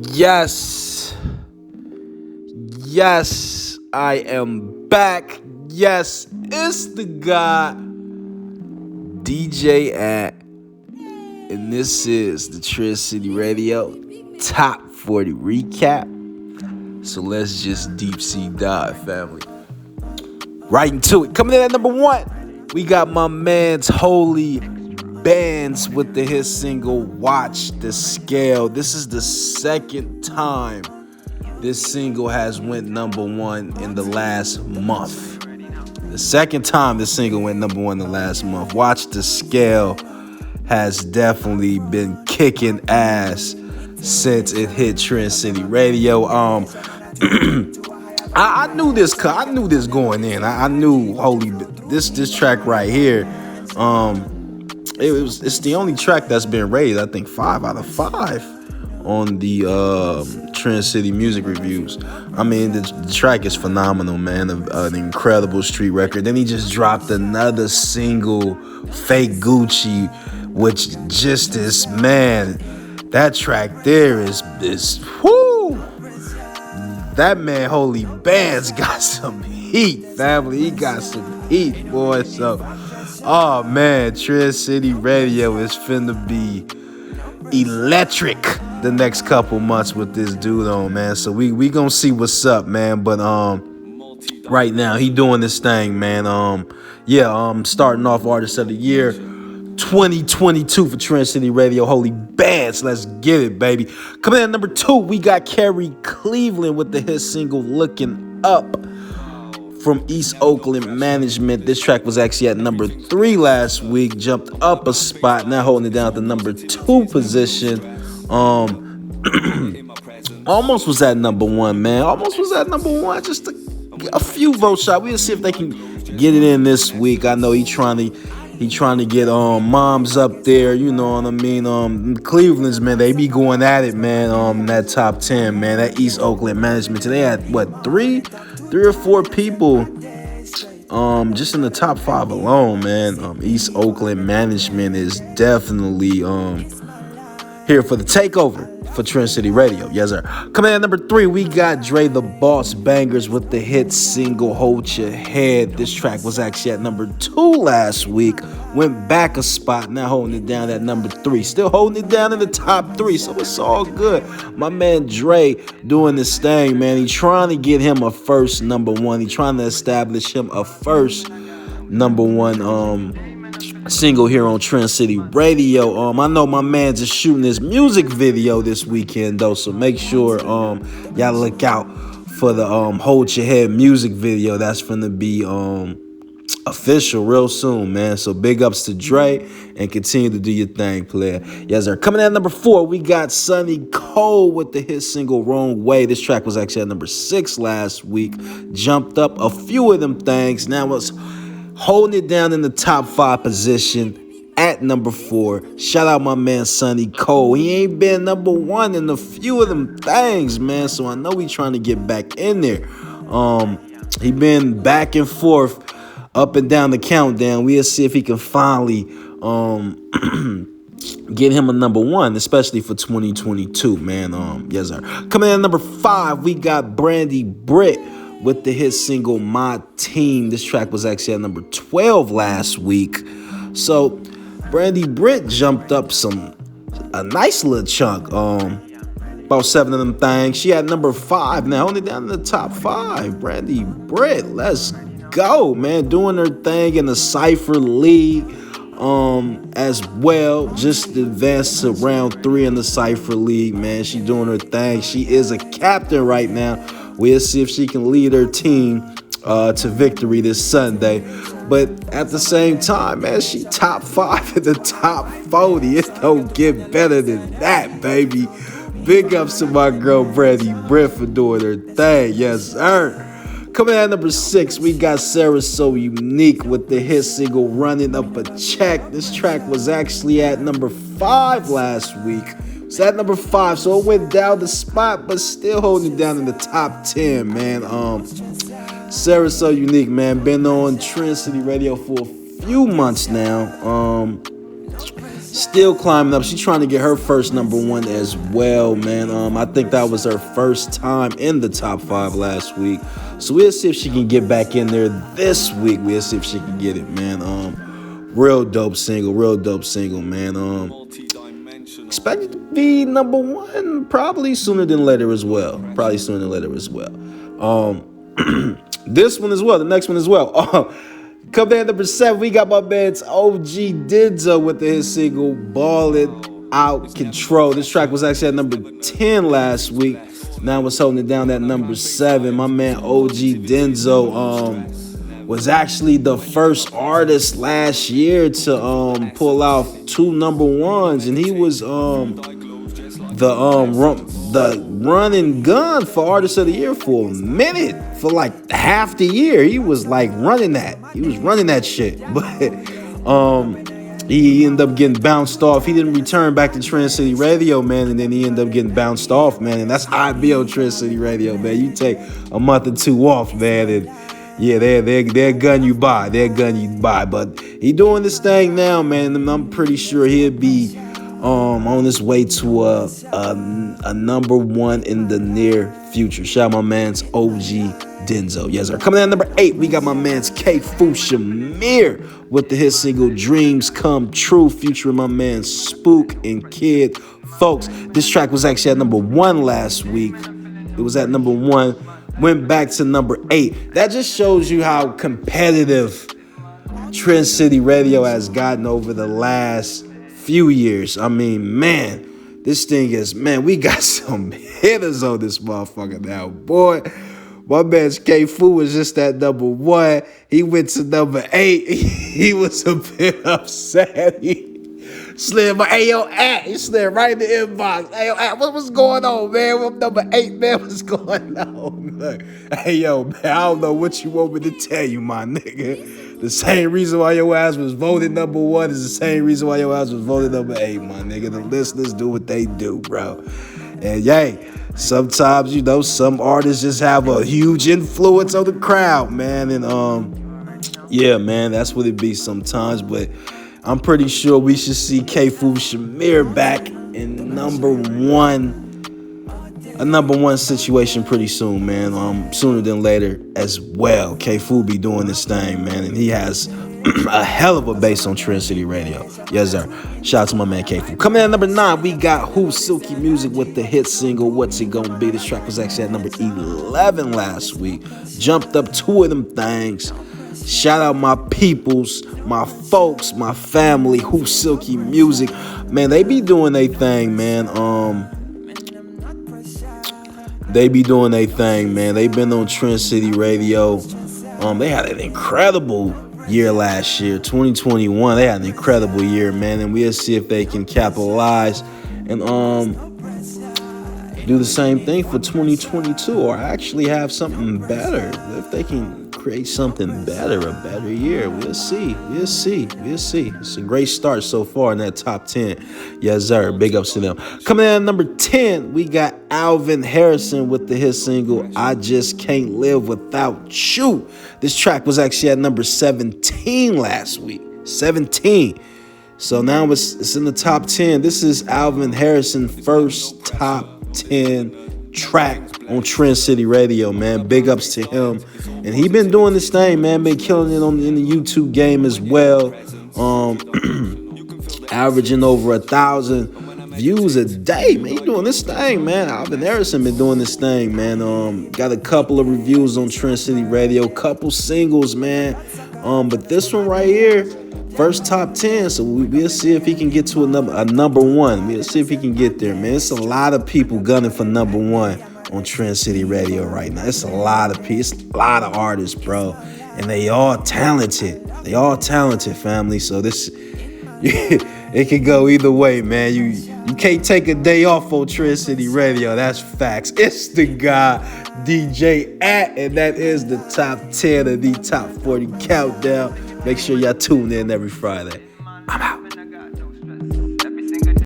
Yes. Yes, I am back. Yes, it's the guy, itsDjAnt. And this is the Trend City Radio Top 40 Recap. So let's just deep sea dive, family. Right into it. Coming in at number 1, we got my man's Holy Bands with the hit single Watch the Scale. This is the second time this single has went number 1 in the last month. The second time this single went number 1 in the last month. Watch the Scale has definitely been kicking ass since it hit Trend City Radio. I knew this going in. I knew this track right here. It's the only track that's been rated, I think, 5 out of 5 on the Trend City music reviews. I mean, the track is phenomenal, man. An incredible street record. Then he just dropped another single, Fake Gucci, which just is, man, that track there is whoo. That man, Holy Bands, got some heat, family. He got some heat, boy. So, oh man, Trend City Radio is finna be electric the next couple months with this dude on, man. So we gonna see what's up, man. But right now he doing this thing, man. Starting off Artist of the Year 2022 for Trend City Radio. Holy Bands, let's get it, baby. Coming in at number 2, we got Kerry Cleveland with the hit single Looking Up from East Oakland Management. This track was actually at number 3 last week, jumped up a spot, now holding it down at the number 2 position. Almost was at number 1, man. Almost was at number 1. Just a few votes shot. We'll see if they can get it in this week. I know he trying to get moms up there. You know what I mean? Cleveland's, man, they be going at it, man. That top 10, man. That East Oakland Management. They had what, three or four people just in the top 5 alone, man. East Oakland Management is definitely here for the takeover for Trend City Radio. Yes, sir. Coming in at number 3, we got Dre the Boss Bangers with the hit single Hold Your Head. This track was actually at number 2 last week. Went back a spot, now holding it down at number 3. Still holding it down in the top 3, so it's all good. My man Dre doing this thing, man. He trying to get him a first number 1. He trying to establish him a first number 1 single here on Trend City Radio. I know my man's just shooting his music video this weekend though, so make sure y'all look out for the Hold Your Head music video. That's gonna be official real soon, man. So big ups to Dre and continue to do your thing, player. Yes, sir. Coming in at number 4, we got Sonny Cole with the hit single Wrong Way. This track was actually at number 6 last week. Jumped up a few of them things. Now it's holding it down in the top 5 position at number 4. Shout out my man Sonny Cole. He ain't been number 1 in a few of them things, man. So I know he's trying to get back in there. He been back and forth, up and down the countdown. We'll see if he can finally get him a number 1, especially for 2022, man. Yes, sir. Coming in at number 5, we got Brandy Britt with the hit single My Team. This track was actually at number 12 last week. So Brandy Britt jumped up a nice little chunk. About 7 of them things. She had number 5 now, only down in the top 5. Brandy Britt, let's go, man. Doing her thing in the Cypher League as well. Just advanced to round 3 in the Cypher League, man. She doing her thing. She is a captain right now. We'll see if she can lead her team to victory this Sunday. But at the same time, man, she top 5 in the top 40. It don't get better than that, baby. Big ups to my girl Brandy Britt for doing her thing. Yes, sir. Coming at number 6, we got Sarah So Unique with the hit single Running Up a Check. This track was actually at number 5 last week. It's at number 5, so it went down the spot, but still holding it down in the top 10, man. Sarah So Unique, man, been on Trend City Radio for a few months now. Still climbing up. She's trying to get her first number one as well, man. I think that was her first time in the top 5 last week. So we'll see if she can get back in there this week. We'll see if she can get it, man. Real dope single, man. Expected to be number 1 probably sooner than later as well. This one as well, the next one as well. Coming in at number 7, we got my man's itsDjAnt with his single Ballin' Out Control. This track was actually at number 10 last week. Now it's holding it down at number 7. My man itsDjAnt was actually the first artist last year to pull off 2 number 1s, and he was the run and gun for Artist of the Year for a minute. For like half the year, he was like running that. He was running that shit. But he ended up getting bounced off. He didn't return back to Trend City Radio, man, and then he ended up getting bounced off, man. And that's how I be on Trend City Radio, man. You take a month or 2 off, man, and yeah, they'll gun you by. But he doing this thing now, man, and I'm pretty sure he'll be on his way to a number 1 in the near future. Shout out my man's itsDjAnt. Yes, sir. Coming in at number 8, we got my man's Shamir with the hit single Dreams Come True, featuring my man Spook and Kid. Folks, this track was actually at number 1 last week. It was at number 1, went back to number 8. That just shows you how competitive Trend City Radio has gotten over the last few years. I mean, man, this thing is, man, we got some hitters on this motherfucker now, boy. My man's K-Fu was just at number 1. He went to number 8. He was a bit upset. He slid my he slid right in the inbox. What was going on, man? I'm number 8, man. What's going on? Look, man, I don't know what you want me to tell you, my nigga. The same reason why your ass was voted number 1 is the same reason why your ass was voted number 8, my nigga. The listeners do what they do, bro. And yay, sometimes, you know, some artists just have a huge influence on the crowd, man. And yeah, man, that's what it be sometimes. But I'm pretty sure we should see Shamir back in number 1. A number 1 situation pretty soon, man. Sooner than later as well. K-Fu be doing this thing, man, and he has a hell of a base on Trend City Radio. Yes, sir. Shout out to my man K-Fu. Coming in at number 9, we got Who Silky Music with the hit single What's It Gonna Be. This track was actually at number 11 last week. Jumped up 2 of them things. Shout out my peoples, my folks, my family, Who Silky Music. Man, they be doing their thing, man. They be doing their thing, man. They've been on Trend City Radio. They had an incredible year last year, 2021. They had an incredible year, man. And we'll see if they can capitalize and do the same thing for 2022, or actually have something better. If they can create something better, a better year, we'll see. It's a great start so far in that top 10. Yes, sir. Big ups to them. Coming in at number 10, we got Alvin Harrison with the hit single I Just Can't Live Without You. This track was actually at number 17 last week. 17. So now it's in the top 10. This is Alvin Harrison's first top 10 track on Trend City Radio, man. Big ups to him. And he been doing this thing, man. Been killing it in the YouTube game as well. Averaging over 1,000 views a day, man. He doing this thing, man. Alvin Harrison been doing this thing, man. Got a couple of reviews on Trend City Radio, couple singles, man. But this one right here, first top 10, so we'll see if he can get to a number 1. We'll see if he can get there, man. It's a lot of people gunning for number 1 on Trend City Radio right now. It's a lot of people, it's a lot of artists, bro. And they all talented. They all talented, family. So this, it can go either way, man. You can't take a day off on Trend City Radio. That's facts. It's the guy, DJ At, and that is the top 10 of the top 40 countdown. Make sure y'all tune in every Friday. I'm out.